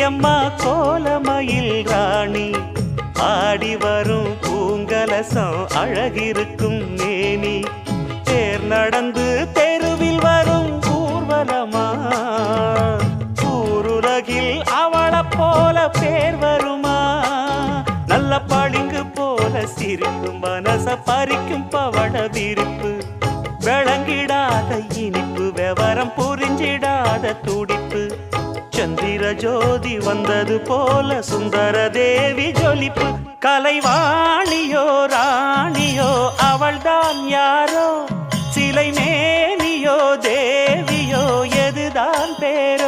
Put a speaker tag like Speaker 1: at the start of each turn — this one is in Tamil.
Speaker 1: அம்மா கோலமயில் ராணி ஆடி வரும் பூங்கலசம் அழகிருக்கும் மேனி தேர் நடந்து தெருவில் வரும் ஊர்வலமா ஊருலகில் அவளை போல பேர் வருமா நல்ல பளிங்கு போல சிரிக்கும் மனச பறிக்கும் பவள விரிப்பு விளங்கிடாத இனிப்பு விவரம் புரிஞ்சிடாத துடிப்பு சந்திர ஜோதி வந்தது போல சுந்தர தேவி ஜொலிப்பு கலைவாணியோ ராணியோ அவள்தான் யாரோ சிலை மேனியோ தேவியோ எதுதான் பேர்